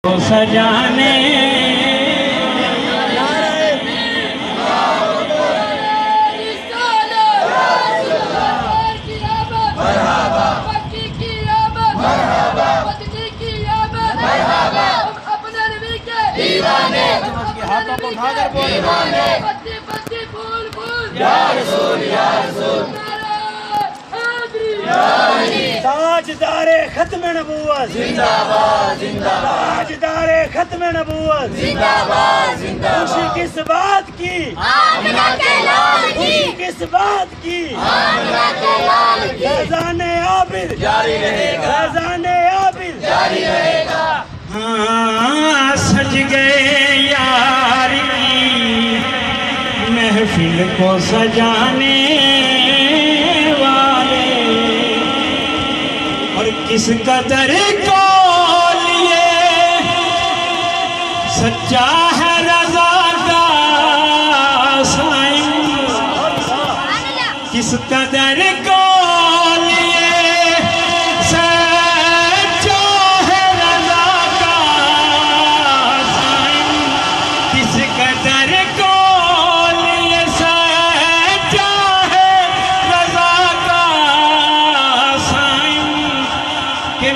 सजाने हाथों को उठाकर बोले या रसूल या रसूल ताजदारे खत्म नबूवत जिंदाबाद जिंदाबाद ताजदारे खत्म नबूवत जिंदाबाद जिंदाबाद खुशी किस बात की आमिना के लाल की खुशी किस बात की आमिना के लाल की फैज़ाने आबिद जारी रहेगा फैज़ाने आबिद जारी रहेगा। हाँ सज गए यार की महफिल को सजाने वाले और किस कदर को लिए सच्चा है रज़ा का साईं किस कदर को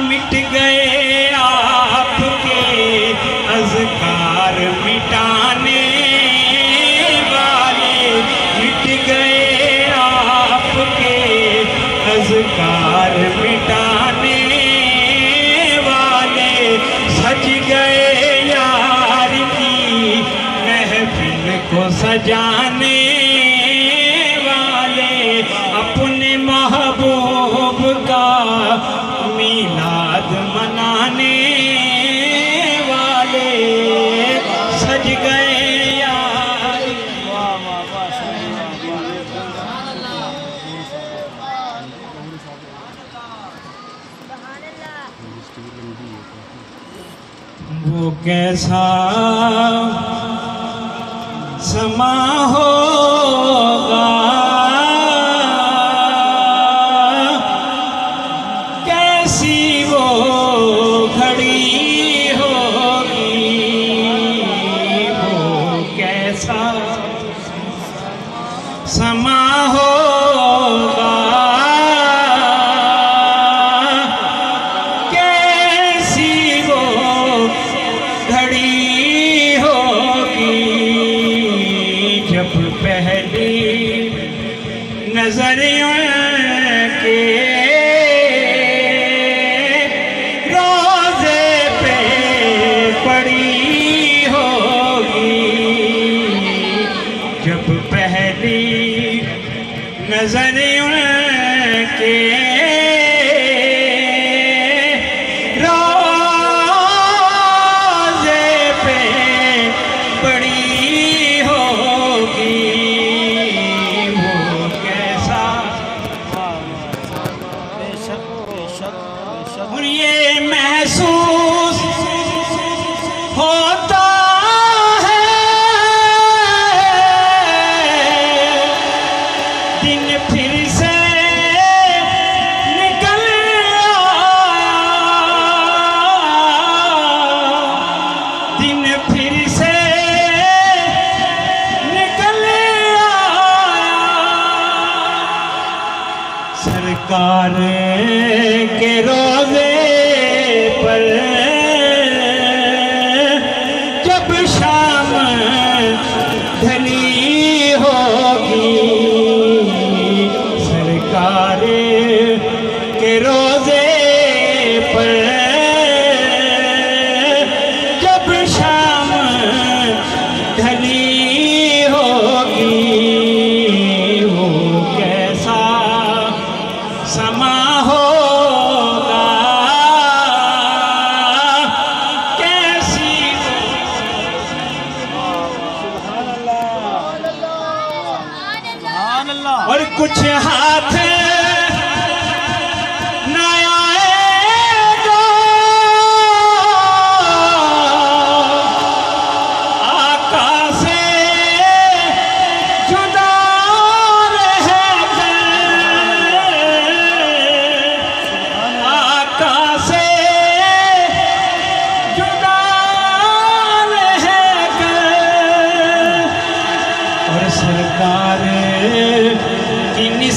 मिट गए आपके अज़कार मिटाने वाले मिट गए आपके अज़कार मिटाने वाले सज गए यार की महफिल को सजाने वाले अपने महबूब का मीलाद मनाने वाले सज गए यार। वो कैसा समा होगा समा होगा कैसी वो घड़ी होगी जब पहली नजर के रोज़े पे पड़ी होगी जब पहली नजर उनके रोज़े पे पड़ी होगी वो कैसा और ये महसूस होता सरकार के रोज़े पर जब शाम ढली होगी सरकार के रोज़े पर जब शाम ढली होगी वो कैसा समा होगा कैसी और कुछ हाथ न आएगा आका से जुदा रहकर आका से जुदा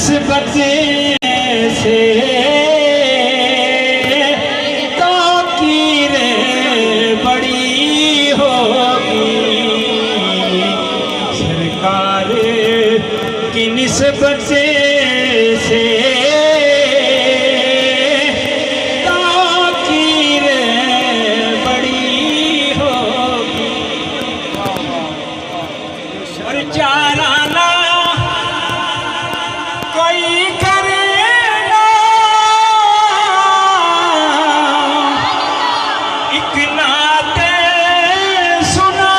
निस्बत से ताकीर बड़ी होगी, सरकार की निस्बत से ताकीर बड़ी होगी। और चाराना कोई करेगा, एक नाते सुना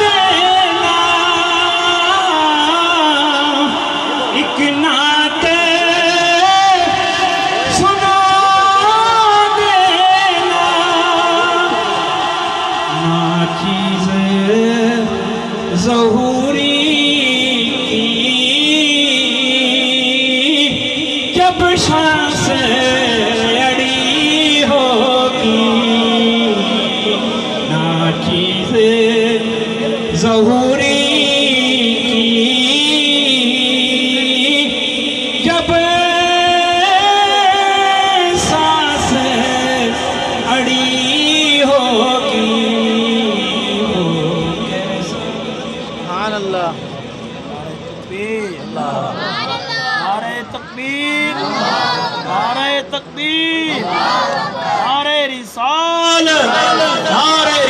देना, एक नाते सुना देना, ना चीज़ ज़हूरी जब सांस अड़ी होगी, ना चीज़ ज़हूरी जब सांस अड़ी होगी, हो कैसा सुभान अल्लाह। नारे तकबीर, नारे तकबीर, नारे रिसालत, नारे